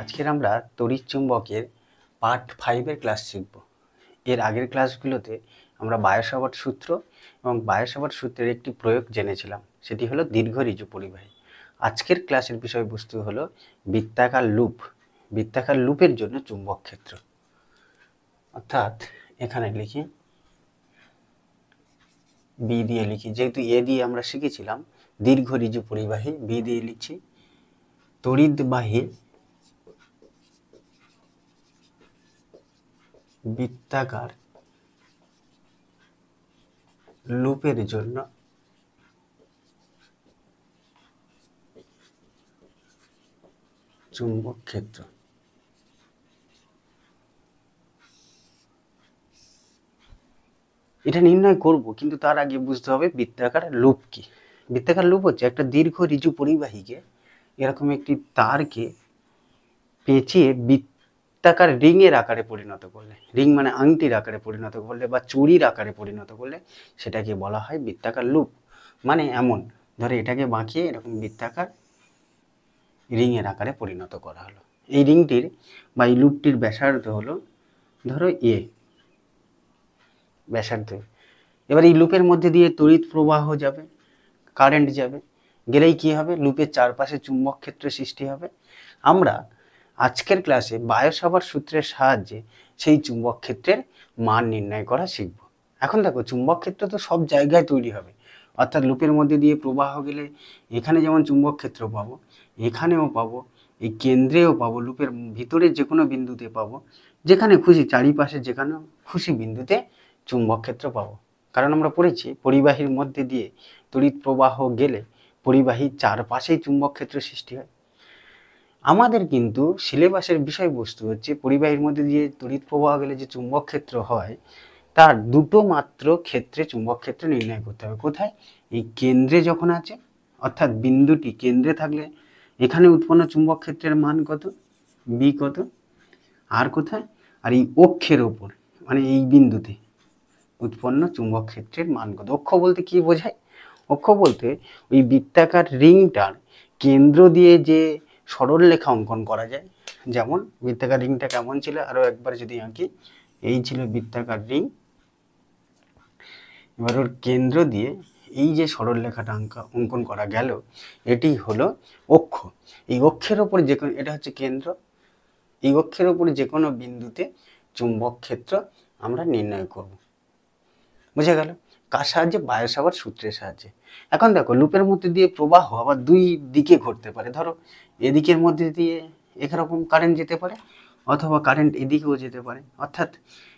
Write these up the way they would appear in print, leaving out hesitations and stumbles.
আজকের আমরা তড়িৎ চুম্বকের পার্ট 5 এর ক্লাস শিখব। এর আগের ক্লাসগুলোতে আমরা বায়ো সাভার্ট সূত্র এবং বায়ো সাভার্ট সূত্রের একটি প্রয়োগ জেনেছিলাম, সেটি হলো দীর্ঘ ঋজু পরিবাহী। আজকের ক্লাসের বিষয়বস্তু হলো বৃত্তাকার লুপ। বৃত্তাকার লুপের জন্য চুম্বক ক্ষেত্র, অর্থাৎ এখানে লিখি বি দিয়ে লিখি, যেহেতু এ দিয়ে আমরা শিখেছিলাম দীর্ঘ ঋজু পরিবাহী, বি দিয়ে লিখছি তড়িৎবাহী বৃত্তাকার লুপের জন্য চুম্বক ক্ষেত্র। এটা নির্ণয় করব, কিন্তু তার আগে বুঝতে হবে বৃত্তাকার লুপ কি। বৃত্তাকার লুপ হচ্ছে একটা দীর্ঘ ঋজু পরিবাহীকে এরকম একটি তারকে পেঁচিয়ে বৃত্তাকার রিং এর আকারে পরিণত করলে, রিং মানে আংটির আকারে পরিণত করলে বা চুড়ির আকারে পরিণত করলে সেটাকে বলা হয় বৃত্তাকার লুপ। মানে এমন ধরে এটাকে বাঁকিয়ে এরকম বৃত্তাকার রিং এর আকারে পরিণত করা হলো। এই রিংটির বা এই লুপটির ব্যাসার্ধ হলো ধরো এ ব্যাসার্ধ। এবার এই লুপের মধ্যে দিয়ে তড়িৎ প্রবাহ যাবে, কারেন্ট যাবে, গেলেই কি হবে, লুপের চারপাশে চুম্বক ক্ষেত্র সৃষ্টি হবে। আমরা আজকের ক্লাসে বায়ো সাভার্ট সূত্রের সাহায্যে সেই চুম্বক ক্ষেত্রের মান নির্ণয় করা শিখব। এখন দেখো, চুম্বক ক্ষেত্র তো সব জায়গায় তৈরি হবে, অর্থাৎ লুপের মধ্যে দিয়ে প্রবাহ গেলে এখানে যেমন চুম্বক ক্ষেত্র পাবো, এখানেও পাবো, এই কেন্দ্রেও পাবো, লুপের ভিতরের যে কোনো বিন্দুতে পাবো, যেখানে খুশি চারিপাশে যেখানে খুশি বিন্দুতে চুম্বক ক্ষেত্র পাবো। কারণ আমরা পড়েছি পরিবাহীর মধ্যে দিয়ে তড়িৎ প্রবাহ গেলে পরিবাহীর চারপাশেই চুম্বক ক্ষেত্র সৃষ্টি হয়। আমাদের কিন্তু সিলেবাসের বিষয়বস্তু হচ্ছে পরিবাহীর মধ্যে দিয়ে তড়িৎ প্রবাহ গেলে যে চুম্বক ক্ষেত্র হয় তার দুটো মাত্র ক্ষেত্রে চুম্বক ক্ষেত্র নির্ণয় করতে হবে। কোথায়? এই কেন্দ্রে যখন আছে, অর্থাৎ বিন্দুটি কেন্দ্রে থাকলে এখানে উৎপন্ন চুম্বক ক্ষেত্রের মান কত, বি কত, আর কোথায়, আর এই অক্ষের ওপর মানে এই বিন্দুতে উৎপন্ন চুম্বক ক্ষেত্রের মান কত। অক্ষ বলতে কি বোঝায়? অক্ষ বলতে ওই বৃত্তাকার রিংটার কেন্দ্র দিয়ে যে সরলরেখা অঙ্কন করা যায়। যেমন বৃত্তাকার রিংটা কেমন ছিল আরো একবার যদি আঁকি, এই ছিল বৃত্তাকার রিং, এবার ওর কেন্দ্র দিয়ে এই যে সরলরেখাটা অঙ্কন করা গেল, এটি হলো অক্ষ। এই অক্ষের ওপর যে কোনো, এটা হচ্ছে কেন্দ্র, এই অক্ষের ওপরে যে কোনো বিন্দুতে চুম্বক ক্ষেত্র আমরা নির্ণয় করব। বুঝে গেল? কার সাহায্যে? বায়ো সাভার্ট সূত্রের সাহায্যে। এখন দেখো, লুপের মধ্যে দিয়ে প্রবাহ আবার দুই দিকে ঘটতে পারে। ধরো এদিকের মধ্যে দিয়ে একরকম কারেন্ট যেতে পারে, অথবা কারেন্ট এদিকেও যেতে পারে। অর্থাৎ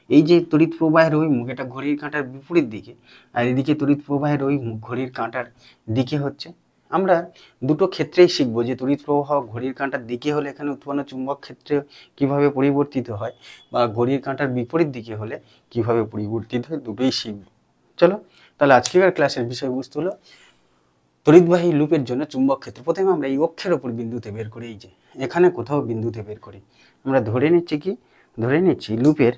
এই যে তড়িৎ প্রবাহের ওই মুখ, এটা ঘড়ির কাঁটার বিপরীত দিকে, আর এদিকে তড়িৎ প্রবাহের ওই মুখ ঘড়ির কাঁটার দিকে হচ্ছে। আমরা দুটো ক্ষেত্রেই শিখবো যে তড়িৎ প্রবাহ ঘড়ির কাঁটার দিকে হলে এখানে উৎপন্ন চুম্বক ক্ষেত্রে কিভাবে পরিবর্তিত হয়, বা ঘড়ির কাঁটার বিপরীত দিকে হলে কিভাবে পরিবর্তিত হয়, দুটোই শিখব। চলো তাহলে আজকের ক্লাসের বিষয়বস্তু হলো তড়িৎবাহী লুপের জন্য চুম্বক ক্ষেত্র। প্রথমে আমরা এই অক্ষের ওপর বিন্দুতে বের করি, এই যে এখানে কোথাও বিন্দুতে বের করি। আমরা ধরে নিচ্ছি কি, ধরে নিচ্ছি লুপের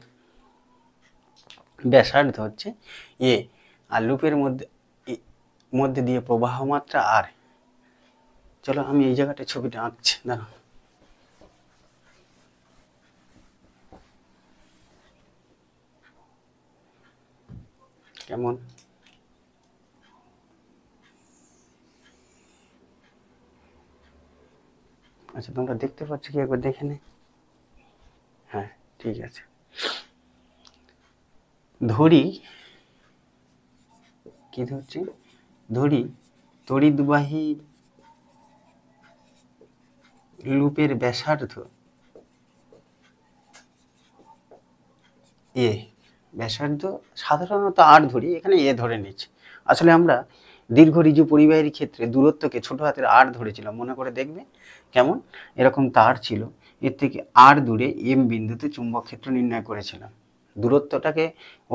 ব্যাসার্ধ হচ্ছে এ, আর লুপের মধ্যে দিয়ে প্রবাহ মাত্রা আর। চলো আমি এই জায়গাটা ছবিটা আঁকছি, দাঁড়াও। কেমন? আচ্ছা, তোমরা দেখতে পাচ্ছ কি? একবার দেখে নে। হ্যাঁ, ঠিক আছে। ধরি কি ধরছি, ধরি তড়িৎবাহী লুপের ব্যাসার্ধ এ, ব্যাসার্ধ সাধারণত আর ধরি, এখানে এ ধরে নিচ্ছি। আসলে আমরা দীর্ঘ ঋজু পরিবাহীর ক্ষেত্রে দূরত্বকে ছোট হাতের আর ধরেছিলাম, মনে করে দেখবে কেমন। এরকম তার ছিল, এর থেকে আর দূরে এম বিন্দুতে চুম্বক ক্ষেত্র নির্ণয় করেছিলাম। দূরত্বটাকে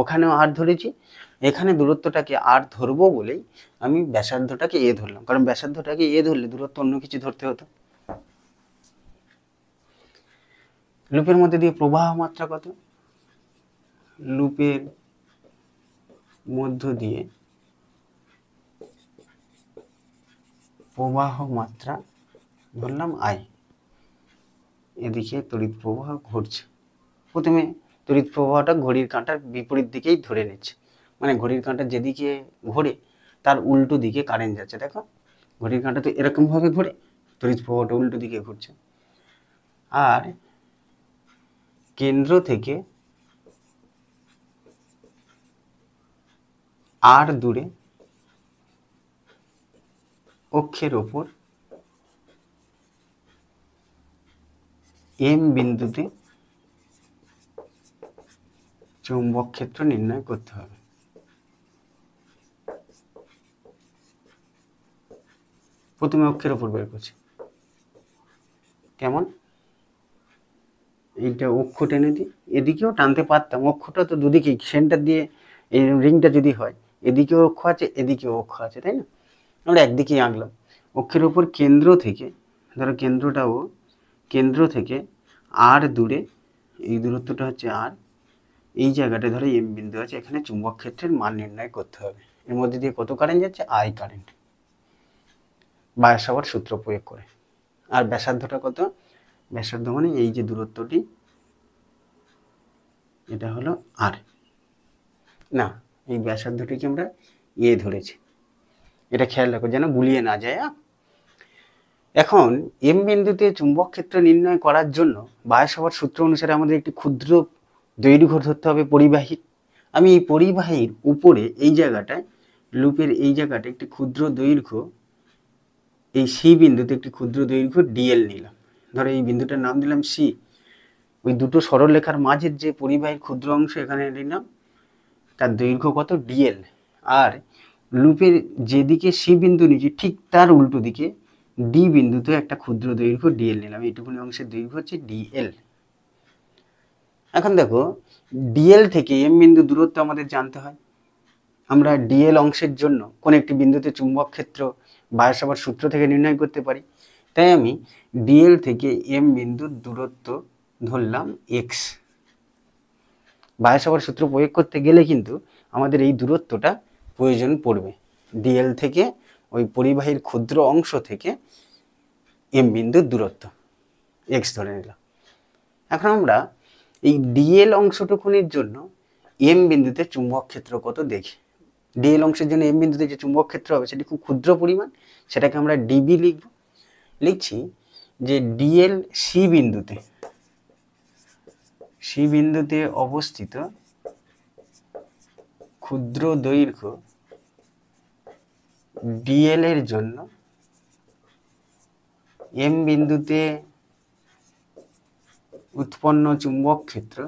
ওখানেও আর ধরেছি, এখানে দূরত্বটাকে আর ধরবো বলেই আমি ব্যাসার্ধটাকে এ ধরলাম, কারণ ব্যাসার্ধটাকে এ ধরলে দূরত্ব অন্য কিছু ধরতে হতো। লুপের মধ্যে দিয়ে প্রবাহ মাত্রা কত, লুপের মধ্য দিয়ে প্রবাহ মাত্রা ধরলাম আই। এদিকে তড়িৎ প্রবাহ ঘুরছে। প্রথমে তড়িৎ প্রবাহটা ঘড়ির কাঁটার বিপরীত দিকেই ধরে নিচ্ছে, মানে ঘড়ির কাঁটা যেদিকে ঘোরে তার উল্টো দিকে কারেন্ট যাচ্ছে। দেখো ঘড়ির কাঁটা তো এরকমভাবে ঘোরে, তড়িৎ প্রবাহটা উল্টো দিকে ঘুরছে। আর কেন্দ্র থেকে আর দূরে অক্ষের ওপর এম বিন্দুতে চৌম্বক ক্ষেত্র নির্ণয় করতে হবে। প্রথমে অক্ষের ওপর বের করছি। কেমন? এইটা অক্ষ টেনে দিই, এদিকেও টানতে পারতাম, অক্ষটা তো দুদিকেই, সেন্টার দিয়ে এই রিংটা যদি হয় এদিকেও অক্ষ আছে এদিকেও অক্ষ আছে, তাই না? আমরা একদিকেই আঁকলাম। অক্ষের ওপর কেন্দ্র থেকে, ধরো কেন্দ্রটাও কেন্দ্র থেকে আর দূরে, এই দূরত্বটা হচ্ছে আর, এই জায়গাটা ধরো এম বিন্দু আছে, এখানে চুম্বক ক্ষেত্রের মান নির্ণয় করতে হবে। এর মধ্যে দিয়ে কত কারেন্ট যাচ্ছে? আই কারেন্ট, বায়ো সাভার্ট সূত্র প্রয়োগ করে। আর ব্যাসার্ধটা কত? ব্যাসার্ধ মানে এই যে দূরত্বটি, এটা হলো আর, না এই ব্যাসার্ধটিকে আমরা এ ধরেছি, এটা খেয়াল রাখো যেন গুলিয়ে না যায়। এখন এম বিন্দুতে চুম্বক ক্ষেত্র নির্ণয় করার জন্য বায়ো সাভার্ট সূত্র অনুসারে আমাদের একটি ক্ষুদ্র দৈর্ঘ্য ধরতে হবে পরিবাহীর। আমি এই পরিবাহীর উপরে এই জায়গাটায়, লুপের এই জায়গাটায় একটি ক্ষুদ্র দৈর্ঘ্য, এই সি বিন্দুতে একটি ক্ষুদ্র দৈর্ঘ্য ডিএল নিলাম। ধরো এই বিন্দুটার নাম দিলাম সি। ওই দুটো সরলরেখার মাঝের যে পরিবাহীর ক্ষুদ্র অংশ এখানে নিলাম, তার দৈর্ঘ্য কত? ডিএল। আর লুপের যেদিকে সি বিন্দু নিচ্ছি ঠিক তার উল্টো দিকে ডি বিন্দুতে একটা ক্ষুদ্র দৈর্ঘ্য ডিএল নিলাম, এইটুকুনি অংশের দৈর্ঘ্য হচ্ছে ডিএল। এখন দেখো ডিএল থেকে এম বিন্দু দূরত্ব আমাদের জানতে হয়। আমরা ডিএল অংশের জন্য কোন একটি বিন্দুতে চুম্বক ক্ষেত্র বায়ো সাভার্ট সূত্র থেকে নির্ণয় করতে পারি। তাই আমি ডিএল থেকে এম বিন্দুর দূরত্ব ধরলাম এক্স। বায়ো সাভার্ট সূত্র প্রয়োগ করতে গেলে কিন্তু আমাদের এই দূরত্বটা প্রয়োজন পড়বে। ডিএল থেকে ওই পরিবাহীর ক্ষুদ্র অংশ থেকে এম বিন্দুর দূরত্ব এক্স ধরে নিলাম। এখন আমরা এই ডিএল অংশটুকুনির জন্য এম বিন্দুতে চুম্বক ক্ষেত্র কত দেখি। ডিএল অংশের জন্য এম বিন্দুতে যে চুম্বক ক্ষেত্র হবে সেটি খুব ক্ষুদ্র পরিমাণ, সেটাকে আমরা ডিবি লিখব। লিখছি যে ডিএল সি বিন্দুতে অবস্থিত ক্ষুদ্র দৈর্ঘ্য ডিএল এর জন্য এম বিন্দুতে উৎপন্ন চুম্বক ক্ষেত্র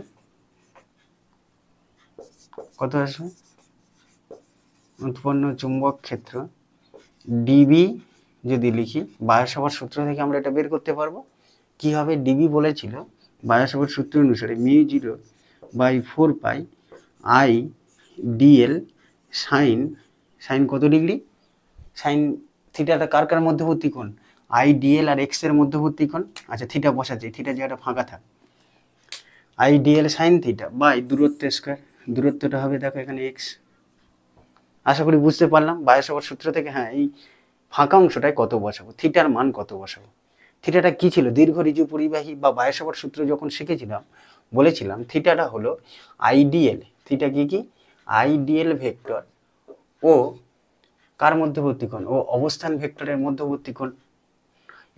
কত আসবে? উৎপন্ন চুম্বক ক্ষেত্র ডিবি যদি লিখি, বায়ো সাভার্ট সূত্র থেকে আমরা এটা বের করতে পারবো। কি হবে? ডিবি বলেছিল বায়ো সাভার্ট সূত্র অনুসারে μ0/4 পাই আই ডিএল সাইন কত ডিগ্রি? সাইন থিটাটা কার কার মধ্যবর্তী কোণ? আই ডিএল আর এক্স এর মধ্যবর্তী কোণ। আচ্ছা থিটা বসাচ্ছি, থিটা জায়গাটা ফাঁকা থাক। I dl sine theta by দূরত্ব স্কোয়ার, দূরত্বটা হবে দেখো এখানে এক্স। আশা করি বুঝতে পারলাম বায়ো সাভার্ট সূত্র থেকে। হ্যাঁ, এই ফাঁকা অংশটায় কত বসাবো, থিটার মান কত বসাবো। থিটাটা কি ছিল? দীর্ঘ ঋজু পরিবাহী বা বায়ো সাভার্ট সূত্র যখন শিখেছিলাম বলেছিলাম থিটাটা হলো আইডিএল। থিটা কি? আইডিএল ভেক্টর ও কার মধ্যবর্তী কোণ? ও অবস্থান ভেক্টরের মধ্যবর্তী কোণ।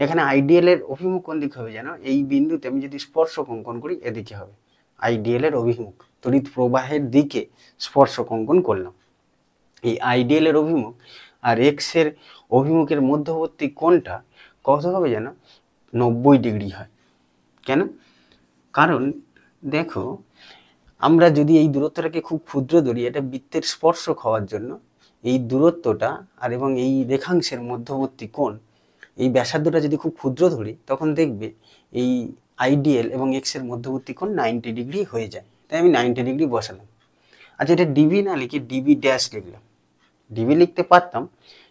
এখানে আইডিএল এর অভিমুখ কোন দিকে হবে জানো? এই বিন্দুতে আমি যদি স্পর্শক অঙ্কন করি এদিকে হবে আইডিএল এর অভিমুখ, তড়িৎ প্রবাহের দিকে স্পর্শক অঙ্কন করলাম। এই আইডিএল এর অভিমুখ আর এক্স এর অভিমুখের মধ্যবর্তী কোণটা কত হবে জানো? 90 ডিগ্রি হয়। কেন? কারণ দেখো আমরা যদি এই দূরত্বটাকে খুব ক্ষুদ্র ধরি, এটা বৃত্তের স্পর্শক হওয়ার জন্য এই দূরত্বটা আর এবং এই রেখাংশের মধ্যবর্তী কোণ, এই ব্যাসার্ধটা যদি খুব ক্ষুদ্র ধরি তখন দেখবে এই আইডিএল এবং এক্স এর মধ্যবর্তী কোণ 90 ডিগ্রি হয়ে যায়। তাই আমি 90 ডিগ্রি বসালাম। আচ্ছা এটা ডিবি না লিখে ডিবি ড্যাশ লিখলাম। ডিবি লিখতে পারতাম,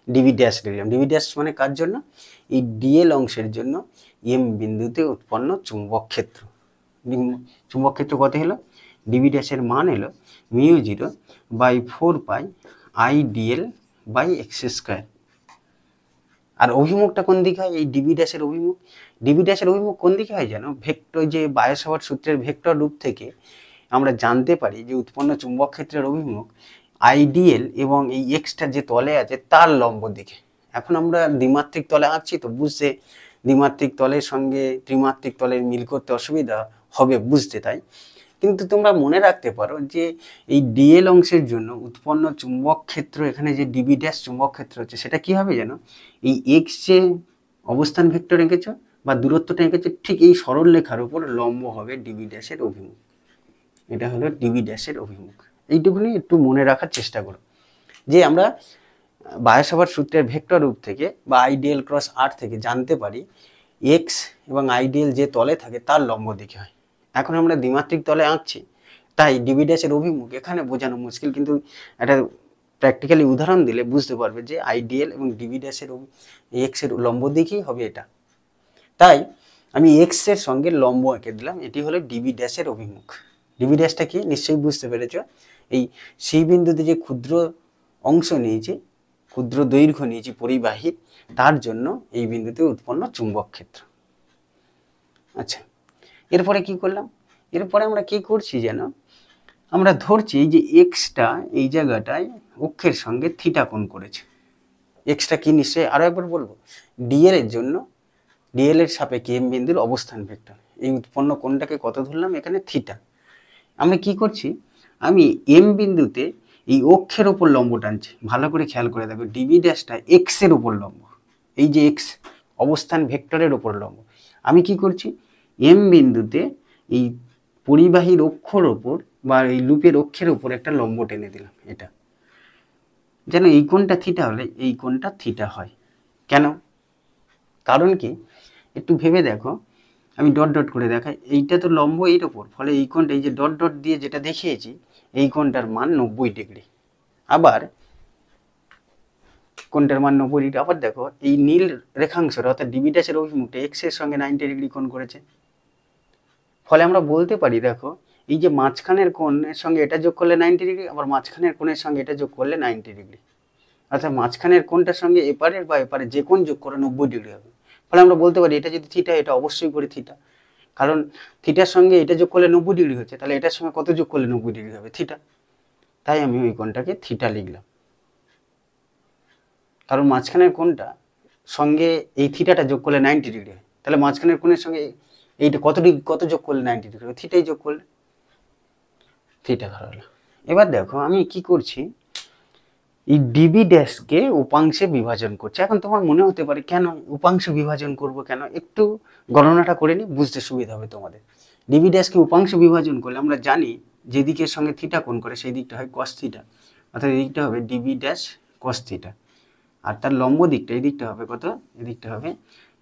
ডিবি ড্যাশ লিখলাম। ডিবি ড্যাশ মানে কার জন্য? এই ডিএল অংশের জন্য এম বিন্দুতে উৎপন্ন চুম্বক ক্ষেত্র। চুম্বক ক্ষেত্র কত হলো? ডিবি ড্যাশের মান এলো μ0/4 pi i dl by x square. আর অভিমুখটা কোন দিকে হয়? এই ডিবি ড্যাশের অভিমুখ। ডিবি ড্যাশের অভিমুখ কোন দিকে হয় জানো? ভেক্টর, যে বায়ো সাভার্ট সূত্রের ভেক্টর রূপ থেকে আমরা জানতে পারি যে উৎপন্ন চুম্বক ক্ষেত্রের অভিমুখ আইডিএল এবং এই এক্সটা যে তলে আছে তার লম্ব দিকে। এখন আমরা দ্বিমাত্রিক তলে আঁকছি তো বুঝতে, দ্বিমাত্রিক তলের সঙ্গে ত্রিমাত্রিক তলের মিল করতে অসুবিধা হবে বুঝতে, তাই কিন্তু তোমরা মনে রাখতে পারো যে এই ডিএল অংশের জন্য উৎপন্ন চুম্বক ক্ষেত্র, এখানে যে ডিবি ড্যাশ চুম্বক ক্ষেত্র হচ্ছে সেটা কি হবে জানো? এই এক্স যে অবস্থান ভেক্টর এঁকেছ বা দূরত্বটা এঁকেছ, ঠিক এই সরল রেখার উপর লম্ব হবে ডিবি ড্যাশের অভিমুখ। এটা হলো ডিবি ড্যাশের অভিমুখ। এইটুকুনি একটু মনে রাখার চেষ্টা করো যে আমরা বায়ো সাভার্ট সূত্রের ভেক্টর রূপ থেকে বা আইডিএল ক্রস আর থেকে জানতে পারি এক্স এবং আইডিএল যে তলে থাকে তার লম্ব দিকে হয়। এখন আমরা দ্বিমাত্রিক তলে আঁকছি, তাই ডিবি ড্যাশের অভিমুখ এখানে বোঝানো মুশকিল, কিন্তু একটা প্র্যাকটিক্যালি উদাহরণ দিলে বুঝতে পারবে যে আইডিএল এবং ডিবি ড্যাশের এক্স এর লম্ব দিকেই হবে এটা। তাই আমি এক্স এর সঙ্গে লম্ব এঁকে দিলাম, এটি হলো ডিবি ড্যাশের অভিমুখ। ডিবি ড্যাশটা কি নিশ্চয়ই বুঝতে পেরেছ? এই সি বিন্দুতে যে ক্ষুদ্র অংশ নিয়েছি, ক্ষুদ্র দৈর্ঘ্য নিয়েছি পরিবাহীর, তার জন্য এই বিন্দুতে উৎপন্ন চুম্বক ক্ষেত্র। আচ্ছা, এরপরে কি করলাম? এরপরে আমরা কি করছি যেন, আমরা ধরছি যে এক্সটা এই জায়গাটায় অক্ষের সঙ্গে থিটা কোণ করেছে। এক্সটা কি নিশ্চয়ই আরো একবার বলবো, ডিএল এর জন্য, ডিএল এর সাপেক্ষে এম বিন্দুর অবস্থান ভেক্টর, এই উৎপন্ন কোণটাকে কত ধরলাম? এখানে থিটা। আমরা কি করছি, আমি এম বিন্দুতে এই অক্ষের ওপর লম্ব টানছি। ভালো করে খেয়াল করে দেখো, ডিবি ড্যাশটা এক্স এর ওপর লম্ব, এই যে এক্স অবস্থান ভেক্টরের ওপর লম্ব। আমি কি করছি, এম বিন্দুতে এই পরিবাহীর অক্ষর ওপর বা এই লুপের অক্ষের ওপর একটা লম্ব টেনে দিলাম। এটা যেন এই কোণটা থিটা হলে এই কোণটা থিটা হয়। কেন? কারণ কি, একটু ভেবে দেখো, আমি ডট ডট করে দেখাই, এইটা তো লম্ব এর ওপর, ফলে এই কোণটা, এই যে ডট ডট দিয়ে যেটা দেখিয়েছি, এই কোণটার মান 90 ডিগ্রি। আবার কোণটার মান 90 ডিগ্রি। আবার দেখো এই নীল রেখাংশটা অর্থাৎ ডিবি ড্যাশের অভিমুখটা এক্স এর সঙ্গে 90 ডিগ্রি কোণ করেছে। ফলে আমরা বলতে পারি, দেখো এই যে মাঝখানের কোণের সঙ্গে এটা যোগ করলে 90 ডিগ্রি, আবার মাঝখানের কোণের সঙ্গে এটা যোগ করলে 90 ডিগ্রি, অর্থাৎ মাঝখানের কোণটার সঙ্গে এপারের বা এপারে যে কোণ যোগ করে 90 ডিগ্রি হবে। ফলে আমরা বলতে পারি এটা যদি থিটা, এটা অবশ্যই করে থিটা, কারণ থিটার সঙ্গে এটা যোগ করলে 90 ডিগ্রি হচ্ছে, তাহলে এটার সঙ্গে কত যোগ করলে 90 ডিগ্রি হবে? থিটা। তাই আমি ওই কোণটাকে থিটা লিখলাম, কারণ মাঝখানের কোণটা সঙ্গে এই থিটাটা যোগ করলে 90 ডিগ্রি হয়, তাহলে মাঝখানের কোণের সঙ্গে এইটা কত ডিগ্রি, কত যোগ করলে 90 ডিগ্রি হবে? থিটাই যোগ করলে, থিটা ধরা হলো। এবার দেখো আমি কি করছি, এই ডিবি ড্যাশকে উপাংশে বিভাজন করছে। এখন তোমার মনে হতে পারে কেন উপাংশ বিভাজন করব, কেন? একটু গণনাটা করে নি, বুঝতে সুবিধা হবে তোমাদের। ডিবি ড্যাশকে উপাংশ বিভাজন করলে আমরা জানি যে দিকের সঙ্গে থিটা কোণ করে সেই দিকটা হয় কস থিটা, অর্থাৎ এই দিকটা হবে ডিবি ড্যাশ কস থিটা, আর তার লম্ব দিকটা এই দিকটা হবে কত? এই দিকটা হবে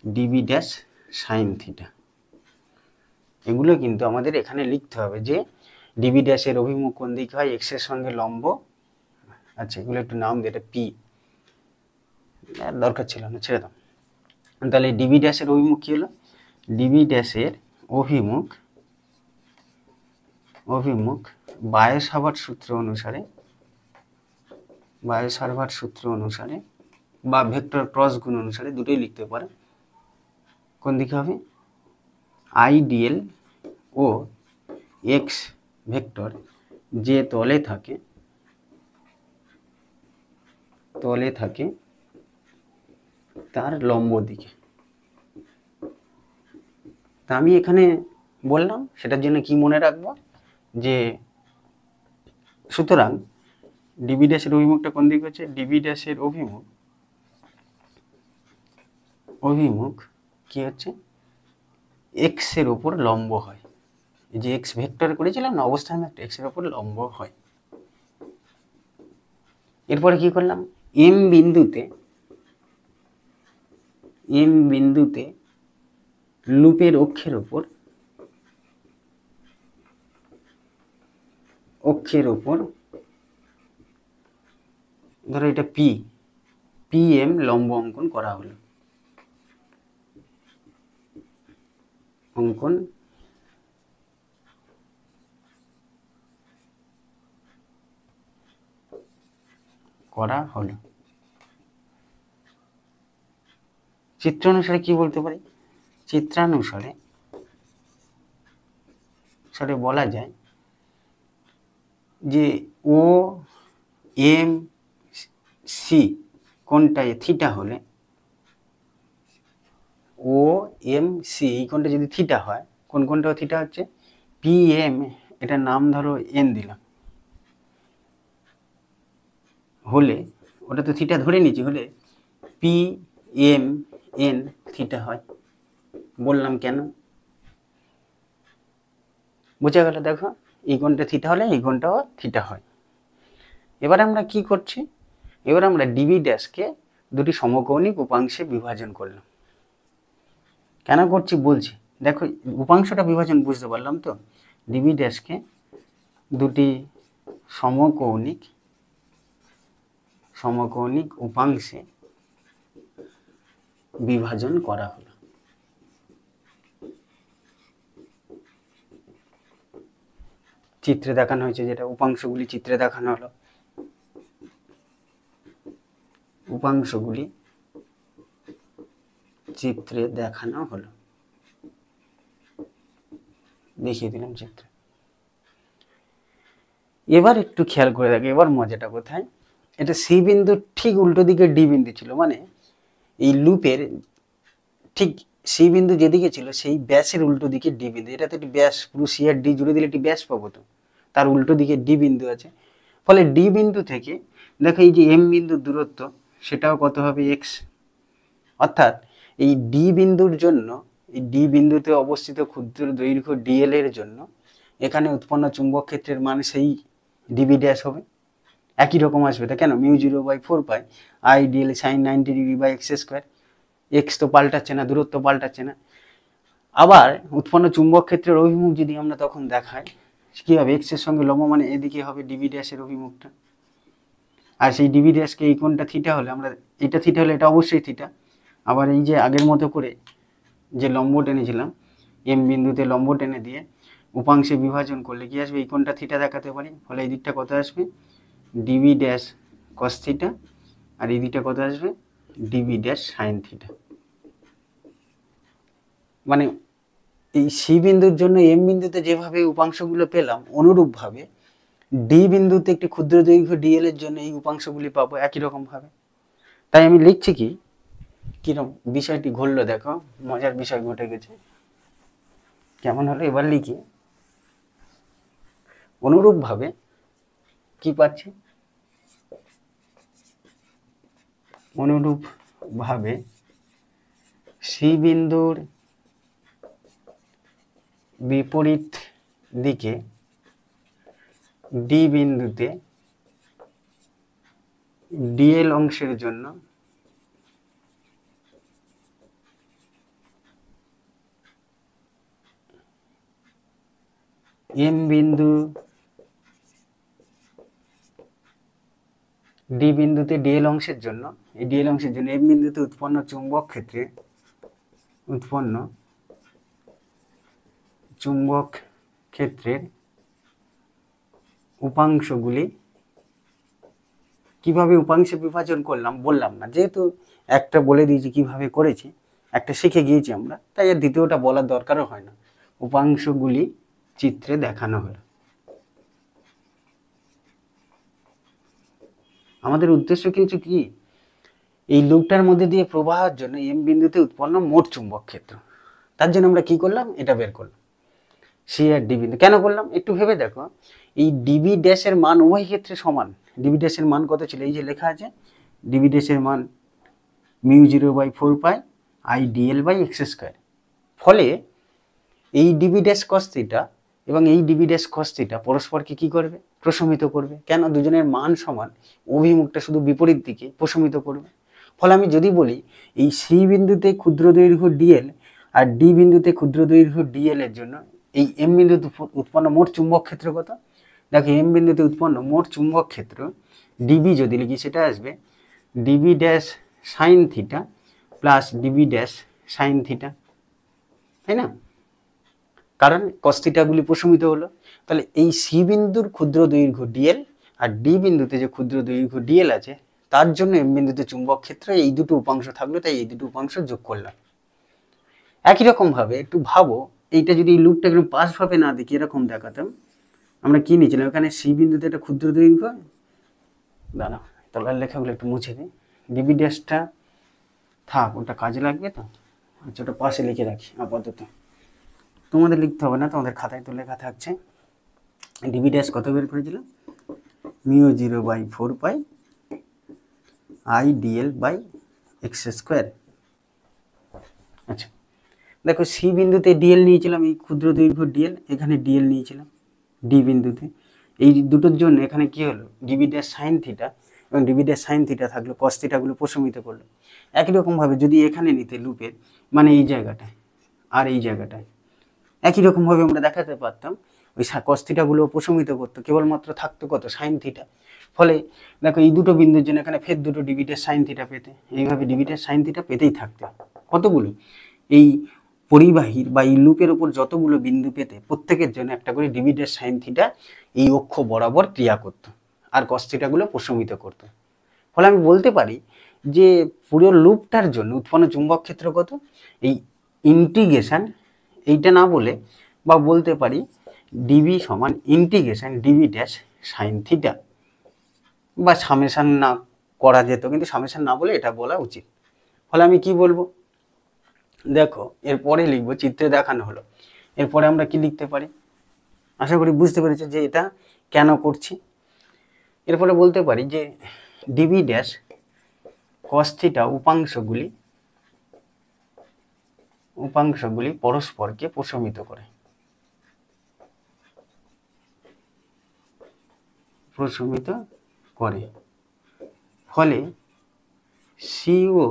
ডিবি ড্যাশ সাইন থিটা। এগুলো কিন্তু আমাদের এখানে লিখতে হবে যে ডিবি ড্যাশের অভিমুখ কোন দিকে হয়, এক্স এর সঙ্গে লম্ব। আচ্ছা, এগুলো একটু নাম দিয়ে, এটা পি, দরকার ছিল না, ছেড়ে দাও। তাহলে ডিবি ড্যাশের অভিমুখ কি হলো? ডিবি ড্যাশের অভিমুখ, অভিমুখ বায়ো সাভার্ট সূত্র অনুসারে, বায়ো সাভার্ট সূত্র অনুসারে বা ভেক্টর ক্রস গুণ অনুসারে, দুটোই লিখতে পারে, কোন দিকে হবে? আইডিএল ও এক্স ভেক্টর যে তলে থাকে, তলে থাকে তার লম্ব দিকে। তা আমি এখানে বললাম সেটার জন্য কি মনে রাখবো, যে সুতরাং ডিবি ড্যাশের অভিমুখটা কোন দিকে হচ্ছে? ডিবি ড্যাশের অভিমুখ, অভিমুখ কি হচ্ছে? এক্স এর উপর লম্ব হয়। এই যে এক্স ভেক্টর করেছিলাম না, অবস্থান ভেক্টর, এক্স এর উপর লম্ব হয়। এরপরে কি করলাম, এম বিন্দুতে, এম বিন্দুতে লুপের অক্ষের উপর, অক্ষের উপর ধরো এটা পি, পি এম লম্ব অঙ্কন করা হলো, অঙ্কন করা হলো। চিত্রানুসারে কি বলতে পারি? চিত্রানুসারে বলা যায় যে ও এম সি কোণটায় থিটা হলে, ও এম সি এই কোণটা যদি থিটা হয়, কোন কোণটা থিটা হচ্ছে? পি এম, এটার নাম ধরো এন দিলাম, হলে ওটা তো থিটা ধরে নিচ্ছি, হলে পি এম এন থিটা হয়। বললাম কেন, বোঝা গেল? দেখো এই কোণটা থিটা হলে এই কোণটাও থিটা হয়। এবার আমরা কি করছি? এবার আমরা ডিবি ড্যাশকে দুটি সমকৌণিক উপাংশে বিভাজন করলাম। কেন করছি বলছি, দেখো উপাংশটা বিভাজন বুঝতে পারলাম তো। ডিবি ড্যাশকে দুটি সমকৌণিক উপাংশে বিভাজন করা হলো। চিত্রে দেখানো হয়েছে, যেটা উপাংশগুলি চিত্রে দেখানো হলো। উপাংশগুলি চিত্রে দেখানো হলো, দেখিয়ে দিলাম চিত্রে। এবার একটু খেয়াল করে দেখো, এবার মজাটা কোথায়? এটা সি বিন্দু ঠিক উল্টো দিকে ডি বিন্দু ছিল, মানে এই লুপের ঠিক সি বিন্দু যেদিকে ছিল সেই ব্যাসের উল্টো দিকে ডি বিন্দু। এটা তো একটি ব্যাস, পুরো সি আর ডি জুড়ে দিলে একটি ব্যাস পাবো, তো তার উল্টো দিকে ডি বিন্দু আছে। ফলে ডি বিন্দু থেকে দেখো এই যে এম বিন্দুর দূরত্ব, সেটাও কত হবে? এক্স। অর্থাৎ এই ডি বিন্দুর জন্য, এই ডি বিন্দুতে অবস্থিত ক্ষুদ্র দৈর্ঘ্য ডিএল এর জন্য এখানে উৎপন্ন চুম্বক ক্ষেত্রের মান সেই ডিবি ড্যাশ হবে, একই রকম আসবে। তা কেন? μ0/4 i dl sine 90 degree by x square. X তো পাল্টাচ্ছে না, দূরত্ব পাল্টাচ্ছে না। আবার উৎপন্ন চুম্বক ক্ষেত্রের অভিমুখ যদি আমরা তখন দেখাই, কি হবে? এক্স এর সঙ্গে লম্ব, মানে এদিকে হবে ডিবি ড্যাশের অভিমুখটা। আর সেই ডিবি ড্যাশকে এই কোণটা থিটা হলে, আমরা এটা থিটা হলে এটা অবশ্যই থিটা। আবার এই যে আগের মতো করে যে লম্ব টেনেছিলাম, এম বিন্দুতে লম্ব টেনে দিয়ে উপাংশে বিভাজন করলে কি আসবে? এই কোণটা থিটা দেখাতে পারি। ফলে এই দিকটা কত আসবে? ডিবি ড্যাশ কস থিটা, আর এই দিকটা কত আসবে? DB dash sine theta. মানে এই সি বিন্দুর জন্য এম বিন্দুতে যেভাবে উপাংশগুলো পেলাম, অনুরূপভাবে ডি বিন্দুতে একটি ক্ষুদ্র দৈর্ঘ্য ডিএল এর জন্য এই উপাংশগুলি পাবো একই রকম ভাবে। তাই আমি লিখছি কি, কিরকম বিষয়টি ঘটলো দেখো, মজার বিষয় ঘটে গেছে। কেমন হলো? এবার লিখি, অনুরূপভাবে কি পাচ্ছি? অনুরূপভাবে সি বিন্দুর বিপরীত দিকে ডি বিন্দুতে ডিএল অংশের জন্য এম বিন্দু ডি বিন্দুতে ডিএল অংশের জন্য, এই ডিএল অংশের জন্য এম বিন্দুতে উৎপন্ন চুম্বক ক্ষেত্রের উপাংশগুলি কিভাবে উপাংশে বিভাজন করলাম বললাম না, যেহেতু একটা বলে দিয়েছি কিভাবে করেছি, একটা শিখে গিয়েছি আমরা, তাই আর দ্বিতীয়টা বলার দরকারও হয় না। উপাংশগুলি চিত্রে দেখানো হলো। আমাদের উদ্দেশ্য কিন্তু কি? এই লুপটার মধ্যে দিয়ে প্রবাহের জন্য এম বিন্দুতে উৎপন্ন মোট চুম্বক ক্ষেত্র, তার জন্য আমরা কি করলাম? এটা বের করলাম, সি আর ডি বিন্দু। কেন করলাম একটু ভেবে দেখো, এই ডিবি ড্যাশের মান উভয় ক্ষেত্রে সমান। ডিবি ড্যাশের মান কত ছিল? এই যে লেখা আছে, ডিবি ড্যাশের মান μ0/4 i dl by x square. ফলে এই ডিবি ড্যাশ কস থিটা এবং এই ডিবি ড্যাশ কস থিটা পরস্পরকে কি করবে? প্রশমিত করবে। কেন? দুজনের মান সমান, অভিমুখটা শুধু বিপরীত দিকে প্রশমিত করবে। ফলে আমি যদি বলি এই সি বিন্দুতে ক্ষুদ্র দৈর্ঘ্য ডিএল আর ডি বিন্দুতে ক্ষুদ্র দৈর্ঘ্য ডিএল এর জন্য এই এম বিন্দুতে উৎপন্ন মোট চুম্বক ক্ষেত্র কত? দেখো এম বিন্দুতে উৎপন্ন মোট চুম্বক ক্ষেত্র ডিবি যদি লিখি, সেটা আসবে DB dash sine theta plus DB dash sine theta, তাই না? কারণ কস থিটাগুলি প্রশমিত হলো। তাহলে এই সি বিন্দুর ক্ষুদ্র দৈর্ঘ্য ডিএল আর ডি বিন্দুতে যে ক্ষুদ্র দৈর্ঘ্য ডিএল আছে, তার জন্য এম বিন্দুতে চুম্বক ক্ষেত্রে এই দুটো উপাংশ থাকলো, তাই এই দুটো উপাংশ যোগ করলাম। একই রকম ভাবে একটু ভাবো, এইটা যদি এই লুপটা একটু পাশ ভাবে না দেখি এরকম দেখাতাম, আমরা কি নিয়েছিলাম এখানে সি বিন্দুতে একটা ক্ষুদ্র দৈর্ঘ্য, দাঁড়াও তলার লেখাগুলো একটু মুছে দিই, ডিবি ড্যাশটা থাক, ওটা কাজে লাগবে তো। আচ্ছা, ওটা পাশে লিখে রাখি আপাতত, তোমাদের লিখতে হবে না, তোমাদের খাতায় তো লেখা থাকছে। ডিবি ড্যাশ কত বের করেছিলাম, μ0/4 I dl by x square. আচ্ছা দেখো, সি বিন্দুতে ডিএল নিয়েছিলাম, এই ক্ষুদ্র দৈর্ঘ্য ডিএল, এখানে ডিএল নিয়েছিলাম ডি বিন্দুতে। এই দুটোর জন্য এখানে কি হলো, ডিবি ড্যাশ সাইন থিটা এবং ডিবি ড্যাশ সাইন থিটা থাকলো, কস থিটাগুলো প্রশমিত করলো। একই রকমভাবে যদি এখানে নিতে লুপের, মানে এই জায়গাটায় আর এই জায়গাটায়, একই রকমভাবে আমরা দেখাতে পারতাম ওই কস থিটাগুলো প্রশমিত করতো, কেবলমাত্র থাকতো কত, সাইন থিটা। ফলে দেখো এই দুটো বিন্দুর জন্য এখানে ফের দুটো ডিবি ড্যাশ সাইন থিটা পেতে, এইভাবে ডিবি ড্যাশ সাইন থিটা পেতেই থাকতে কতগুলো, এই পরিবাহীর বা এই লুপের উপর যতগুলো বিন্দু পেতে প্রত্যেকের জন্য একটা করে ডিবি ড্যাশ সাইন থিটা এই অক্ষ বরাবর ক্রিয়া করত আর কস থিটাগুলো প্রশমিত করত। ফলে আমি বলতে পারি যে পুরো লুপটার জন্য উৎপন্ন চুম্বক ক্ষেত্র কত, এই ইন্টিগ্রেশন এইটা না বলে বা বলতে পারি ডিবি সমান integration DB dash sine theta, বা সামেশান না করা যেত, কিন্তু সামেশান না বলে এটা বলা উচিত। ফলে আমি কি বলবো, দেখো এরপরে লিখবো, চিত্রে দেখানো হলো, এরপরে আমরা কি লিখতে পারি, আশা করি বুঝতে পেরেছো যে এটা কেন করছি। এরপরে বলতে পারি যে ডিবি ড্যাশ কস থিটা উপাংশগুলি পরস্পরকে প্রশমিত করে, ফলে সি ও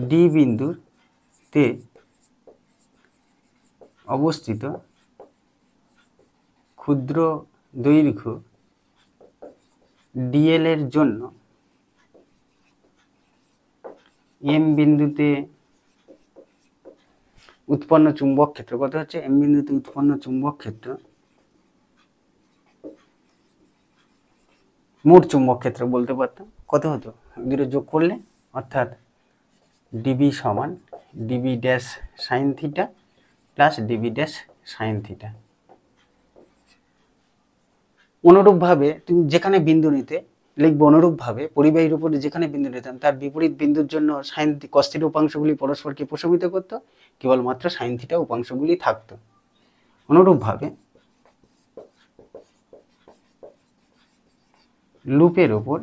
ডি বিন্দুতে অবস্থিত ক্ষুদ্র দৈর্ঘ্য ডিএল এর জন্য এম বিন্দুতে উৎপন্ন চুম্বক ক্ষেত্র কত হচ্ছে, এম বিন্দুতে উৎপন্ন চুম্বক ক্ষেত্র, মোট চুম্বক ক্ষেত্র বলতে পারতাম কত হতো, দুটো যোগ করলে, অর্থাৎ ডিবি সমান DB dash sine theta plus DB dash sine theta. অনুরূপভাবে তুমি যেখানে বিন্দু নিতে লিখবো, অনুরূপভাবে পরিবাহীর উপরে যেখানে বিন্দু নিতাম তার বিপরীত বিন্দুর জন্য সাইন কস থিটা উপাংশগুলি পরস্পরকে প্রশমিত করত, কেবলমাত্র সাইন থিটা উপাংশগুলি থাকতো। অনুরূপভাবে লুপের ওপর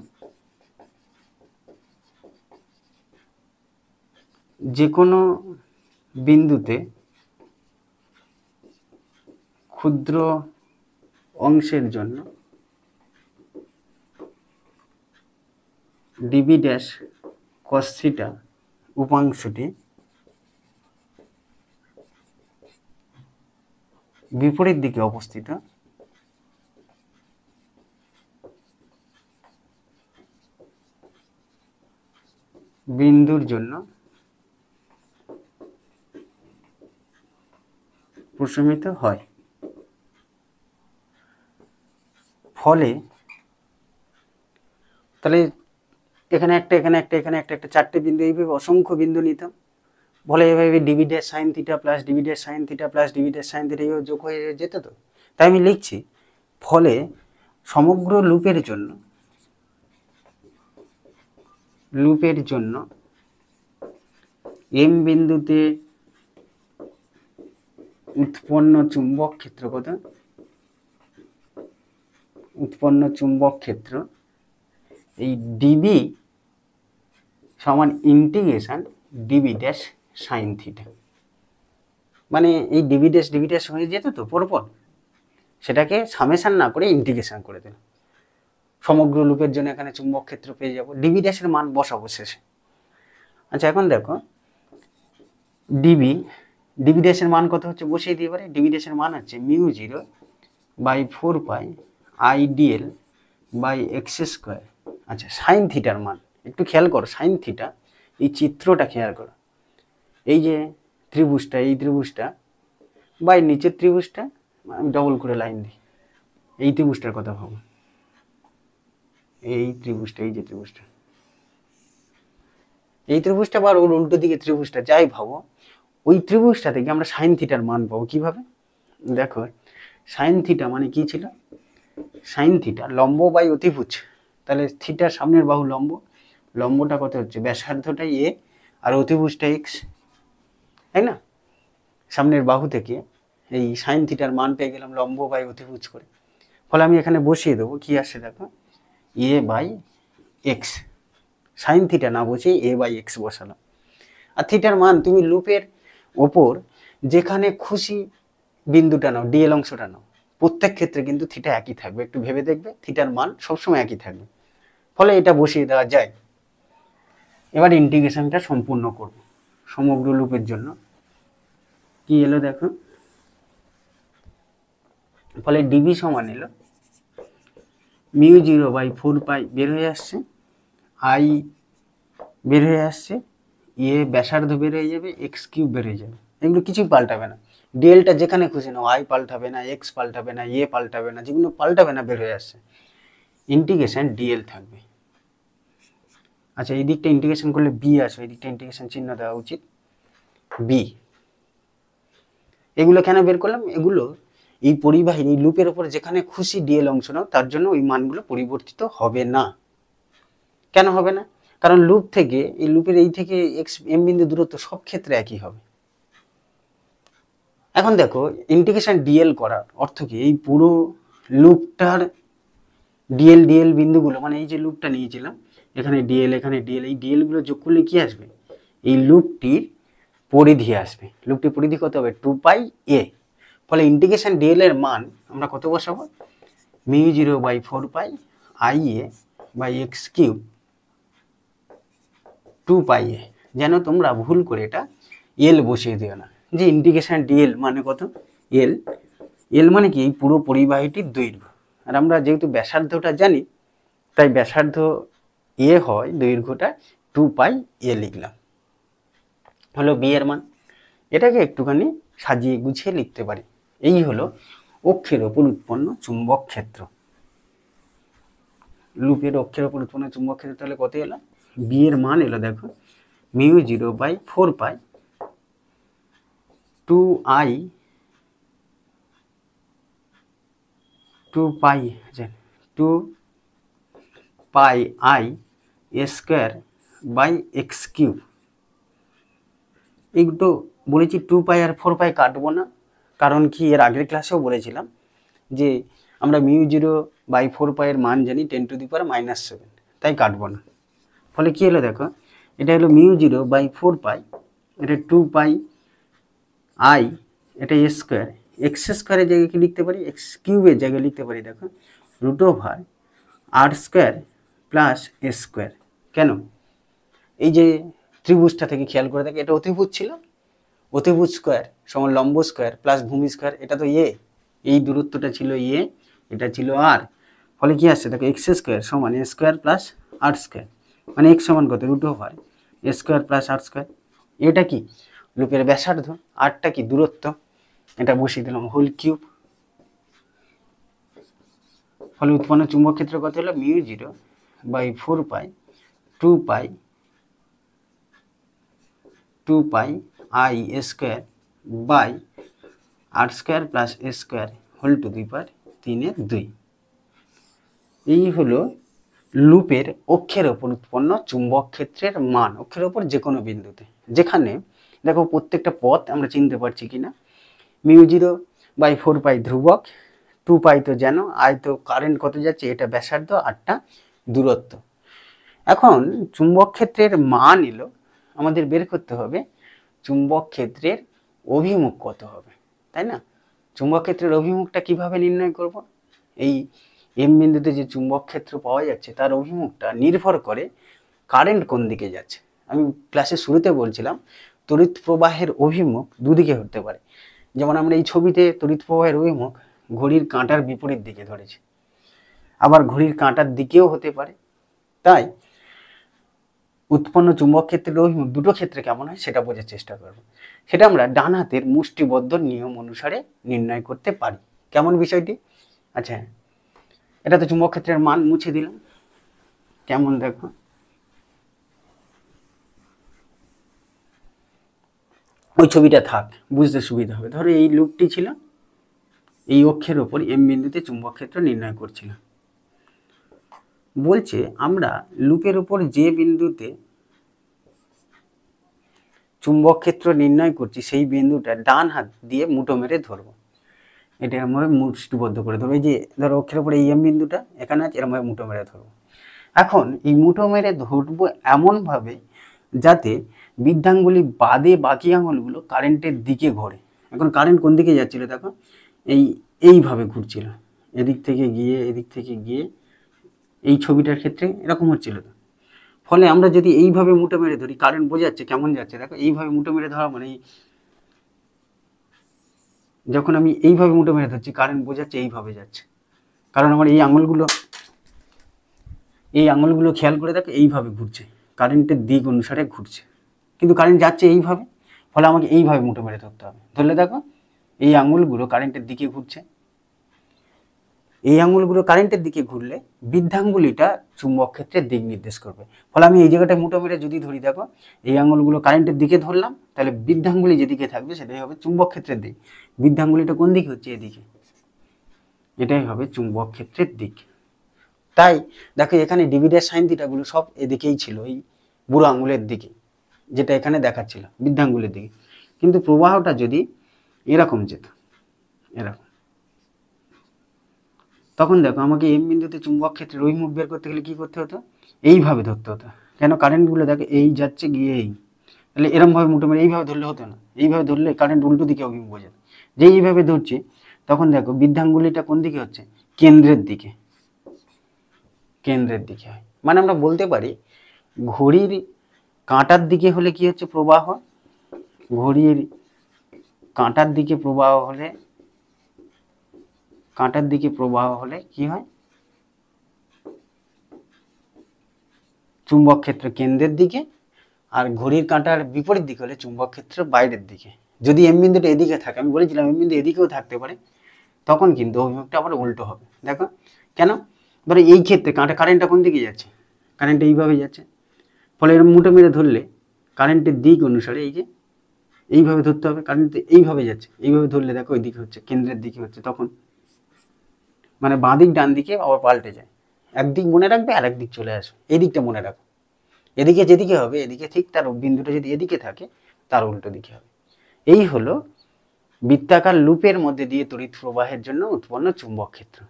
যে কোনো বিন্দুতে ক্ষুদ্র অংশের জন্য ডিবি ড্যাশ কস থিটা উপাংশটি বিপরীত দিকে অবস্থিত বিন্দুর জন্য প্রশমিত হয়। ফলে তাহলে এখানে একটা, এখানে একটা, এখানে একটা, একটা চারটে বিন্দু, এইভাবে অসংখ্য বিন্দু নিতাম। বলে এভাবে DB dash sine theta plus DB dash sine theta plus DB dash sine theta এইভাবে যোগ হয়ে যেত তো। তাই আমি লিখছি, ফলে সমগ্র লুপের জন্য এম বিন্দুতে উৎপন্ন চুম্বক ক্ষেত্র কত, উৎপন্ন চুম্বক ক্ষেত্র এই ডিবি সমান integration DB dash sine theta, মানে এই ডিবি ড্যাশ হয়ে যেত তো পরপর, সেটাকে সামেশান না করে ইন্টিগ্রেশন করে দিল। সমগ্র লুপের জন্য এখানে চুম্বক ক্ষেত্র পেয়ে যাব, ডিবি ড্যাশের মান বসাবো শেষে। আচ্ছা এখন দেখো ডিবি ড্যাশের মান কত হচ্ছে বসিয়ে দিয়ে পারে, ডিবি ড্যাশের মান হচ্ছে μ0/4 I dl by x square. আচ্ছা সাইন থিটার মান একটু খেয়াল করো, সাইন থিটা এই চিত্রটা খেয়াল করো, এই যে ত্রিভুজটা, এই ত্রিভুজটা বা এই নিচের ত্রিভুজটা, আমি ডবল করে লাইন দিই, এই ত্রিভুজটার কথা ভাবো, এই ত্রিভুজটা, এই যে ত্রিভুজটা, এই ত্রিভুজটা বা ওর উল্টো দিকে ত্রিভুজটা যাই ভাবো, ওই ত্রিভুজটা থেকে আমরা সাইন থিটার মান পাবো কিভাবে? দেখো সাইন থিটা মানে কি ছিল? সাইন থিটা লম্ব বাই অতিভুজ, তাহলে থিটার সামনের বাহু লম্ব, লম্বটা কত হচ্ছে? ব্যাসার্ধটা এ আর অতিভুজটা এক্স, তাই না? সামনের বাহু থেকে এই সাইন থিটার মান পেয়ে গেলাম লম্ব বাই অতিভুজ করে। ফলে আমি এখানে বসিয়ে দেবো, কি আসছে দেখো, এ বাই এক্স। সাইন থিটা না বসিয়ে এ বাই এক্স বসালাম। আর থিটার মান তুমি লুপের ওপর যেখানে খুশি বিন্দুটা নাও, ডিএল অংশটা নাও, প্রত্যেক ক্ষেত্রে কিন্তু থিটা একই থাকবে। একটু ভেবে দেখবে, থিটার মান সবসময় একই থাকবে। ফলে এটা বসিয়ে দেওয়া যায়। এবার ইন্টিগ্রেশনটা সম্পূর্ণ করব সমগ্র লুপের জন্য। কি এলো দেখো, ফলে ডিবি সমান এলো μ0/4π বের হয়ে আসছে, আই বের হয়ে আসছে, এ ব্যাসার্ধ বের হয়ে যাবে, এক্স কিউব বের হয়ে যাবে। এগুলো কিছুই পাল্টাবে না। ডিএলটা যেখানে খুশি নাও, আই পাল্টাবে না, এক্স পাল্টাবে না, এ পাল্টাবে না, যেগুলো পাল্টাবে না বের হয়ে আসছে। ইন্টিগ্রেশন ডিএল থাকবে। আচ্ছা, এই দিকটা ইন্টিগ্রেশন করলে বি আসবে, এই দিকটা ইন্টিগ্রেশন চিহ্ন দেওয়া উচিত বি। এগুলো কেন বের করলাম? এগুলো এই পরিবাহী এই লুপের উপর যেখানে খুশি ডিএল অংশ নাও, তার জন্য ওই মানগুলো পরিবর্তিত হবে না। কেন হবে না? কারণ লুপ থেকে এই লুপের এই থেকে এক্স এম বিন্দু দূরত্ব সব ক্ষেত্রে একই হবে। এখন দেখো ইন্টিগ্রেশন ডিএল করার অর্থ কি? এই পুরো লুপটার ডিএল বিন্দুগুলো, মানে এই যে লুপটা নিয়েছিলাম, এখানে ডিএল, এখানে ডিএল, এই ডিএল গুলো যোগ করলে কি আসবে? এই লুপটির পরিধি আসবে। লুপটির পরিধি কত হবে? 2π a। ফলে ইন্টিগ্রেশন ডিএল এর মান আমরা কত বসাবো? μ0/4π ia by x cube 2π a। যেন তোমরা ভুল করে এটা এল বসিয়ে দিও না, যে ইন্টিগ্রেশন ডিএল মানে কত? এল। এল মানে কি? এই পুরো পরিবাহীটির দৈর্ঘ্য। আর আমরা যেহেতু ব্যাসার্ধটা জানি, তাই ব্যাসার্ধ এ হয়, দৈর্ঘ্যটা 2π a লিখলাম। হলো বি এর মান। এটাকে একটুখানি সাজিয়ে গুছিয়ে লিখতে পারি। এই হলো অক্ষের ওপর উৎপন্ন চুম্বক ক্ষেত্র। লুপের অক্ষের ওপর উৎপন্ন চুম্বক ক্ষেত্র তাহলে কত এলো? বি এর মান এলো দেখো μ0/4π 2π i square by x cube. এইগুলো বলেছি 2π আর 4π কাটবো না, কারণ কি এর আগের ক্লাসেও বলেছিলাম যে আমরা μ0/4π এর মান জানি 10⁻⁻⁷, তাই কাটবো না। ফলে কি হলো দেখো, এটা হলো μ0/4π, এটা 2π i, এটা স্কোয়ার, এক্স স্কোয়ারের জায়গায় কি লিখতে পারি? এক্স কিউবের জায়গায় লিখতে পারি দেখো √r² প্লাস এ স্কোয়ার। কেন? এই যে ত্রিভুজটা থেকে খেয়াল করে দেখো, এটা অতিভুজ ছিল, অতিভুজ স্কোয়ার সমান লম্ব স্কোয়ার প্লাস ভূমি স্কোয়ার, এটা তো এ, এই দূরত্বটা ছিল এ, এটা ছিল আর। ফলে কি আসছে দেখো, এক্স স্কোয়ার সমান এ স্কোয়ার প্লাস r², মানে এক্স সমান কত? √এ² প্লাস r²। এটা কি? লুপের ব্যাসার্ধ। আরটা কি? দূরত্ব। এটা বসিয়ে দিলাম হোল কিউব। ফলে উৎপন্ন চুম্বক ক্ষেত্র কত হলো? μ0/4π 2π i² by r² plus a² whole to the power 3/2। এই হলো লুপের অক্ষের ওপর উৎপন্ন চুম্বক ক্ষেত্রের মান, অক্ষের ওপর যে কোনো বিন্দুতে। যেখানে দেখো প্রত্যেকটা পথ আমরা চিনতে পারছি কিনা। μ0/4π ধ্রুবক, 2π তো জানো, আই তো কারেন্ট কত যাচ্ছে, এটা ব্যাসার্ধ, আরটা দূরত্ব। এখন চুম্বক ক্ষেত্রের মান এলো, আমাদের বের করতে হবে চুম্বক ক্ষেত্রের অভিমুখ কত হবে, তাই না? চুম্বক ক্ষেত্রের অভিমুখটা কিভাবে নির্ণয় করব? এই এম বিন্দুতে যে চুম্বক ক্ষেত্র পাওয়া যাচ্ছে তার অভিমুখটা নির্ভর করে কারেন্ট কোন দিকে যাচ্ছে। আমি ক্লাসের শুরুতে বলছিলাম তড়িৎ প্রবাহের অভিমুখ দুদিকে হতে পারে। যেমন আমরা এই ছবিতে তড়িৎ প্রবাহের অভিমুখ ঘড়ির কাঁটার বিপরীত দিকে ধরেছি, আবার ঘড়ির কাঁটার দিকেও হতে পারে। তাই উৎপন্ন চুম্বক ক্ষেত্রের অভিমুখ দুটো ক্ষেত্রে কেমন হয় সেটা বোঝার চেষ্টা করব। সেটা আমরা ডান হাতের মুষ্টিবদ্ধ নিয়ম অনুসারে নির্ণয় করতে পারি। কেমন বিষয়টি? আচ্ছা, এটা তো চুম্বক ক্ষেত্রের মান মুছে দিলাম। কেমন দেখো, ওই ছবিটা থাক, বুঝতে সুবিধা হবে। ধরো এই লুপটি ছিল, এই অক্ষের ওপর এম বিন্দুতে চুম্বক ক্ষেত্র নির্ণয় করছিলাম। বলছে আমরা লুপের উপর যে বিন্দুতে চুম্বক ক্ষেত্র নির্ণয় করছি সেই বিন্দুটা ডান হাত দিয়ে মুঠো মেরে ধরবো। এটা এরমভাবে মুষ্টিবদ্ধ করে ধরবো। এই যে ধরো অক্ষের উপরে এই এম বিন্দুটা এখানে আছে, এরমভাবে মুঠো মেরে ধরবো। এখন এই মুঠো মেরে ধরবো এমনভাবে যাতে বৃদ্ধাঙ্গুলি বাদে বাকি আঙুলগুলো কারেন্টের দিকে ঘোরে। এখন কারেন্ট কোন দিকে যাচ্ছিল দেখো, এইভাবে ঘুরছিল, এদিক থেকে গিয়ে এদিক থেকে গিয়ে, এই ছবিটার ক্ষেত্রে এরকম হচ্ছিল। তো ফলে আমরা যদি এইভাবে মুঠো মেরে ধরি, কারেন্ট বোঝাচ্ছে কেমন যাচ্ছে দেখো, এইভাবে মুঠো মেরে ধরা মানে যখন আমি এইভাবে মুঠো মেরে ধরছি কারেন্ট বোঝাচ্ছে এইভাবে যাচ্ছে, কারণ আমার এই আঙুলগুলো খেয়াল করে দেখো এইভাবে ঘুরছে, কারেন্টের দিক অনুসারে ঘুরছে, কিন্তু কারেন্ট যাচ্ছে এইভাবে, ফলে আমাকে এইভাবে মুঠো মেরে ধরতে হবে। ধরলে দেখো এই আঙুলগুলো কারেন্টের দিকে ঘুরছে, এই আঙুলগুলো কারেন্টের দিকে ঘুরলে বৃদ্ধাঙ্গুলিটা চুম্বক ক্ষেত্রের দিক নির্দেশ করবে। ফলে আমি এই জায়গাটায় মুঠো মেরে যদি ধরি দেখো, এই আঙুলগুলো কারেন্টের দিকে ধরলাম, তাহলে বৃদ্ধাঙ্গুলি যেদিকে থাকবে সেটাই হবে চুম্বক ক্ষেত্রের দিক। বৃদ্ধাঙ্গুলিটা কোন দিকে হচ্ছে, এদিকে, এটাই হবে চুম্বক ক্ষেত্রের দিক। তাই দেখো এখানে ডিভিডের সাইন থিটাগুলো সব এদিকেই ছিল, এই বুড়ো আঙুলের দিকে, যেটা এখানে দেখাচ্ছিল বৃদ্ধাঙ্গুলের দিকে। কিন্তু প্রবাহটা যদি এরকম যেত, এরকম, তখন দেখো আমাকে এম বিন্দুতে চুম্বক ক্ষেত্রের ওই মুখ বের করতে গেলে কি করতে হতো, এইভাবে ধরতে হতো। কেন, কারেন্টগুলো দেখো এই যাচ্ছে গিয়ে এই, তাহলে এরমভাবে মুঠো মেরে এইভাবে ধরলে হতো না, এইভাবে ধরলে কারেন্ট উল্টো দিকে অভিমুখ হয়ে যেত। যে এইভাবে ধরছে তখন দেখো বৃদ্ধাঙ্গুলিটা কোন দিকে হচ্ছে, কেন্দ্রের দিকে, কেন্দ্রের দিকে হয়। মানে আমরা বলতে পারি ঘড়ির কাঁটার দিকে হলে কি হচ্ছে, প্রবাহ, ঘড়ির কাঁটার দিকে প্রবাহ হলে, কাঁটার দিকে প্রবাহ হলে কি হয়, চুম্বক ক্ষেত্র কেন্দ্রের দিকে, আর ঘড়ির কাঁটার বিপরীত দিকে হলে চুম্বক ক্ষেত্র বাইরের দিকে। যদি এম বিন্দুটা এদিকে থাকে, আমি বলেছিলাম এম বিন্দু এদিকেও থাকতে পারে, তখন কিন্তু অভিমুখটা আবার উল্টো হবে। দেখো কেন, ধরো এই ক্ষেত্রে কারেন্টটা কোন দিকে যাচ্ছে, কারেন্ট এইভাবে যাচ্ছে, ফলে এরকম মুঠো মেরে ধরলে কারেন্টের দিক অনুসারে এই যে এইভাবে ধরতে হবে, কারেন্ট এইভাবে যাচ্ছে, এইভাবে ধরলে দেখো ওই দিকে হচ্ছে, কেন্দ্রের দিকে হচ্ছে, তখন মানে বাঁ দিক ডান দিকে আবার পাল্টে যায়। একদিক মনে রাখবে আর একদিক চলে আসবে, এই দিকটা মনে রাখো, এদিকে যেদিকে হবে এদিকে ঠিক তার বিন্দুটা যদি এদিকে থাকে তার উল্টো দিকে হবে। এই হলো বৃত্তাকার লুপের মধ্যে দিয়ে তড়িৎ প্রবাহের জন্য উৎপন্ন চুম্বক ক্ষেত্র।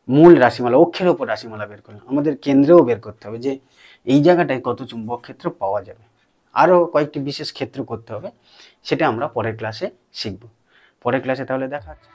মূল রাশিমালা, অক্ষের ওপর রাশিমালা বের করলাম, আমাদের কেন্দ্রেও বের করতে হবে যে এই জায়গাটায় কত চুম্বক ক্ষেত্র পাওয়া যাবে। আরও কয়েকটি বিশেষ ক্ষেত্র করতে হবে, সেটা আমরা পরের ক্লাসে শিখব। পরের ক্লাসে তাহলে দেখা হচ্ছে।